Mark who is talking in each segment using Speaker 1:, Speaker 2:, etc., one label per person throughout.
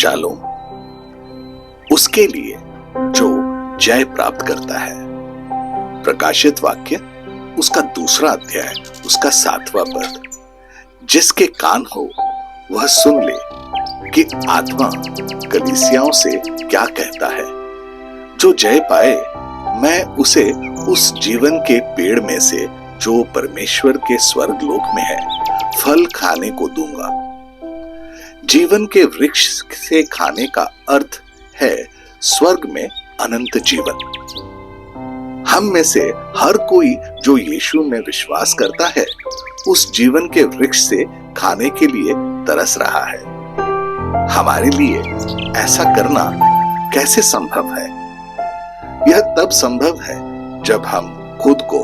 Speaker 1: Shalom उसके लिए जो जय प्राप्त करता है। प्रकाशित वाक्य उसका 2 अध्याय उसका 7वां पद। जिसके कान हो वह सुन ले कि आत्मा कलीसियाओं से क्या कहता है। जो जय पाए मैं उसे उस जीवन के पेड़ में से जो परमेश्वर के स्वर्ग लोक में है फल खाने को दूंगा। जीवन के वृक्ष से खाने का अर्थ है स्वर्ग में अनंत जीवन। हम में से हर कोई जो यीशु में विश्वास करता है उस जीवन के वृक्ष से खाने के लिए तरस रहा है। हमारे लिए ऐसा करना कैसे संभव है? यह तब संभव है जब हम खुद को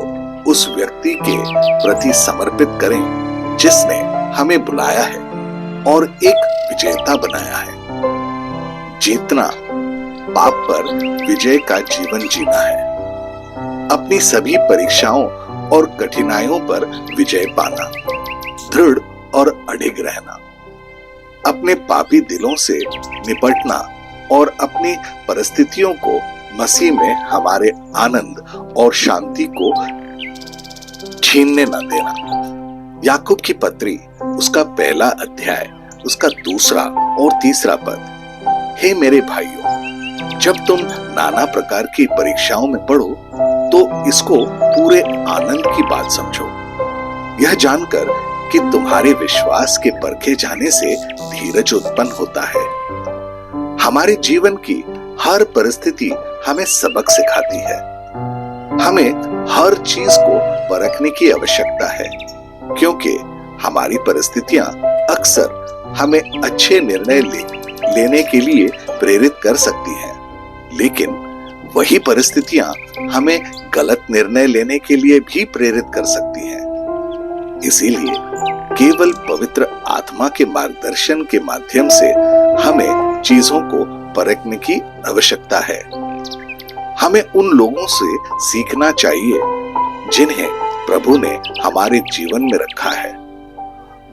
Speaker 1: उस व्यक्ति के प्रति समर्पित करें जिसने हमें बुलाया है और एक विजेता बनाया है। जीतना पाप पर विजय का जीवन जीना है। अपनी सभी परीक्षाओं और कठिनाइयों पर विजय पाना, दृढ़ और अडिग रहना, अपने पापी दिलों से निपटना और अपनी परिस्थितियों को मसीह में हमारे आनंद और शांति को छीनने न देना। याकूब की पत्री उसका 1 अध्याय उसका 2 और 3 पद। हे मेरे भाइयों, जब तुम नाना प्रकार की परीक्षाओं में पड़ो तो इसको पूरे आनंद की बात समझो, यह जानकर कि तुम्हारे विश्वास के परखे जाने से धीरज उत्पन्न होता है। हमारे जीवन की हर परिस्थिति हमें सबक सिखाती है। हमें हर चीज को परखने की आवश्यकता है क्योंकि हमारी परिस्थितियां अक्सर हमें अच्छे निर्णय लेने के लिए प्रेरित कर सकती हैं, लेकिन वही परिस्थितियां हमें गलत निर्णय लेने के लिए भी प्रेरित कर सकती हैं। इसीलिए केवल पवित्र आत्मा के मार्गदर्शन के माध्यम से हमें चीजों को परखने की आवश्यकता है। हमें उन लोगों से सीखना चाहिए जिन्हें प्रभु ने हमारे जीवन में रखा है।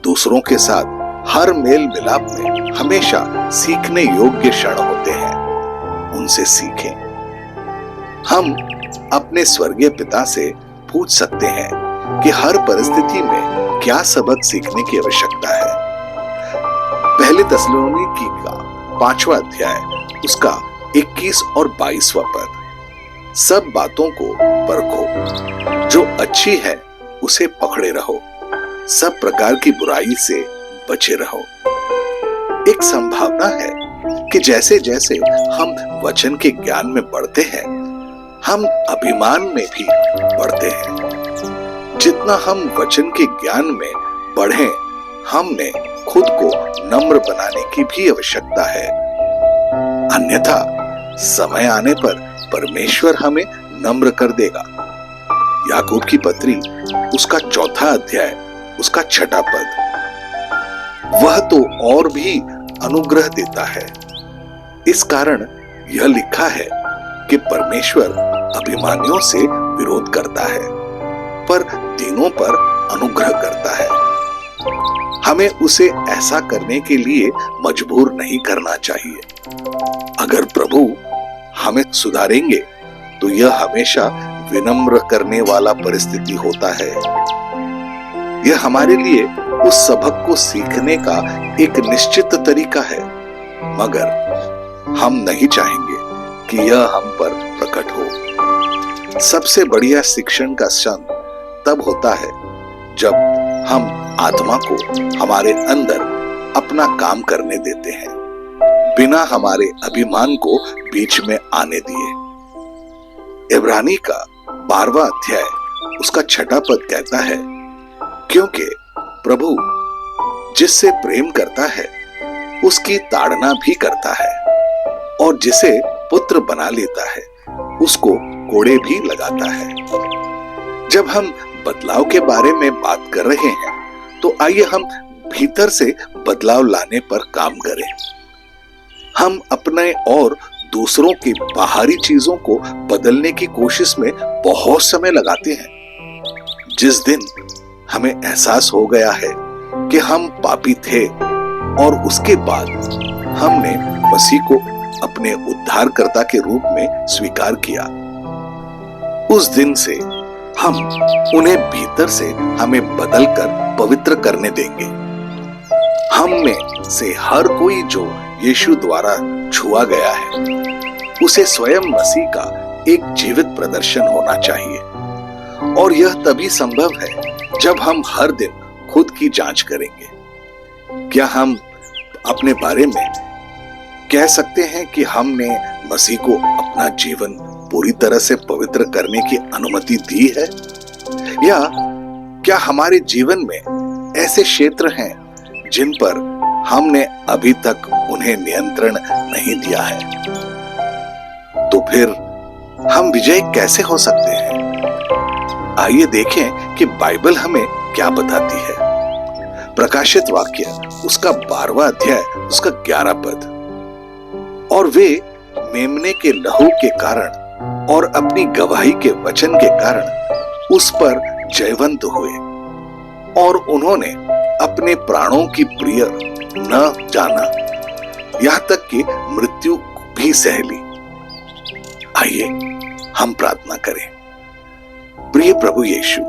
Speaker 1: दूसरों के साथ हर मेल मिलाप में हमेशा सीखने योग्य क्षण होते हैं, उनसे सीखें। हम अपने स्वर्गीय पिता से पूछ सकते हैं कि हर परिस्थिति में क्या सबक सीखने की आवश्यकता है। पहले थिस्सलुनीकी का 5वां अध्याय उसका 21 और 22वां पद। सब बातों को परखो, जो अच्छी है उसे पकड़े रहो, सब प्रकार की बुराई से बचे रहो। एक संभावना है कि जैसे जैसे हम वचन के ज्ञान में बढ़ते हैं हम अभिमान में भी बढ़ते हैं। जितना हम वचन के ज्ञान में बढ़ें, हमने खुद को नम्र बनाने की भी आवश्यकता है, अन्यथा समय आने पर परमेश्वर हमें नम्र कर देगा। याकूब की पत्री उसका 4 अध्याय उसका 6 पद। वह तो और भी अनुग्रह देता है। इस कारण यह लिखा है कि परमेश्वर अभिमानियों से विरोध करता है पर दीनों पर अनुग्रह करता है। हमें उसे ऐसा करने के लिए मजबूर नहीं करना चाहिए। अगर प्रभु हमें सुधारेंगे तो यह हमेशा विनम्र करने वाला परिस्थिति होता है। यह हमारे लिए उस सबक को सीखने का एक निश्चित तरीका है, मगर हम नहीं चाहेंगे कि यह हम पर प्रकट हो। सबसे बढ़िया शिक्षण का क्षण तब होता है जब हम आत्मा को हमारे अंदर अपना काम करने देते हैं, बिना हमारे अभिमान को बीच में आने दिए। इब्रानी का 12वां अध्याय उसका 6 पद कहता है, क्योंकि प्रभु जिससे प्रेम करता है उसकी ताड़ना भी करता है और जिसे पुत्र बना लेता है उसको कोड़े भी लगाता है। जब हम बदलाव के बारे में बात कर रहे हैं तो आइए हम भीतर से बदलाव लाने पर काम करें। हम अपने और दूसरों की बाहरी चीजों को बदलने की कोशिश में बहुत समय लगाते हैं। जिस दिन हमें एहसास हो गया है कि हम पापी थे और उसके बाद हमने मसीह को अपने उद्धारकर्ता के रूप में स्वीकार किया, उस दिन से हम उन्हें भीतर से हमें बदलकर पवित्र करने देंगे। हम में से हर कोई जो यीशु द्वारा छुआ गया है, उसे स्वयं मसीह का एक जीवित प्रदर्शन होना चाहिए। और यह तभी संभव है जब हम हर दिन खुद की जांच करेंगे। क्या हम अपने बारे में कह सकते हैं कि हमने मसीह को अपना जीवन पूरी तरह से पवित्र करने की अनुमति दी है? या क्या हमारे जीवन में ऐसे क्षेत्र हैं जिन पर हमने अभी तक उन्हें नियंत्रण नहीं दिया है? तो फिर हम विजयी कैसे हो सकते हैं? आइए देखें कि बाइबल हमें क्या बताती है। प्रकाशित वाक्य उसका 12वां अध्याय उसका 11 पद। और वे मेमने के लहू के कारण और अपनी गवाही के वचन के कारण उस पर जयवंत हुए, और उन्होंने अपने प्राणों की प्रिय न जाना, यहां तक कि मृत्यु भी सह ली। आइए हम प्रार्थना करें। प्रिय प्रभु यीशु,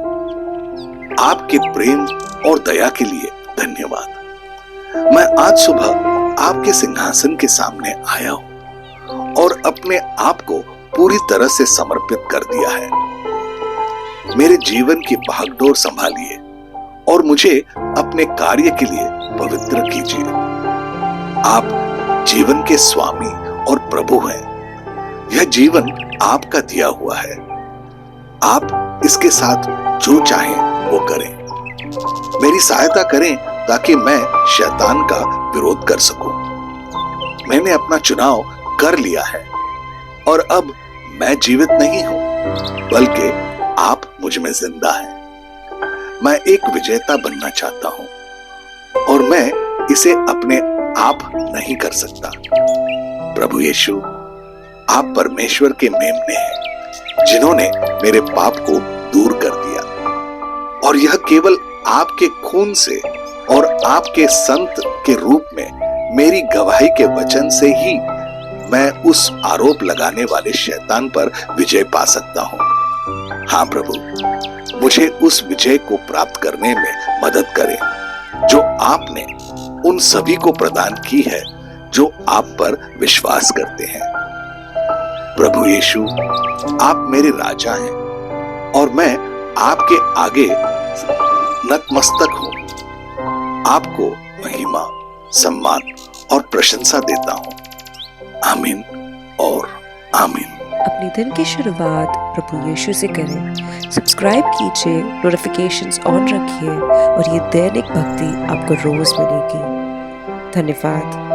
Speaker 1: आपके प्रेम और दया के लिए धन्यवाद। मैं आज सुबह आपके सिंहासन के सामने आया हूं और अपने आप को पूरी तरह से समर्पित कर दिया है। मेरे जीवन की भागदौड़ संभालिए और मुझे अपने कार्य के लिए पवित्र कीजिए। आप जीवन के स्वामी और प्रभु हैं। यह जीवन आपका दिया हुआ है। आप इसके साथ जो चाहें वो करें। मेरी सहायता करें ताकि मैं शैतान का विरोध कर सकूं। मैंने अपना चुनाव कर लिया है और अब मैं जीवित नहीं हूं, बल्कि आप मुझ में जिंदा हैं। मैं एक विजेता बनना चाहता हूं और मैं इसे अपने आप नहीं कर सकता। प्रभु यीशु, आप परमेश्वर के मेमने हैं जिन्होंने मेरे पाप को दूर कर दिया, और यह केवल आपके खून से और आपके संत के रूप में मेरी गवाही के वचन से ही मैं उस आरोप लगाने वाले शैतान पर विजय पा सकता हूं। हाँ प्रभु, मुझे उस विजय को प्राप्त करने में मदद करें जो आपने उन सभी को प्रदान की है जो आप पर विश्वास करते हैं। प्रभु यीशु, आप मेरे राजा हैं और मैं आपके आगे नतमस्तक हूं। आपको महिमा, सम्मान और प्रशंसा देता हूं। आमीन और आमीन।
Speaker 2: अपने दिन की शुरुआत प्रभु यीशु से करें। सब्सक्राइब कीजिए, नोटिफिकेशंस ऑन रखिए और ये दैनिक भक्ति आपको रोज मिलेगी। धन्यवाद।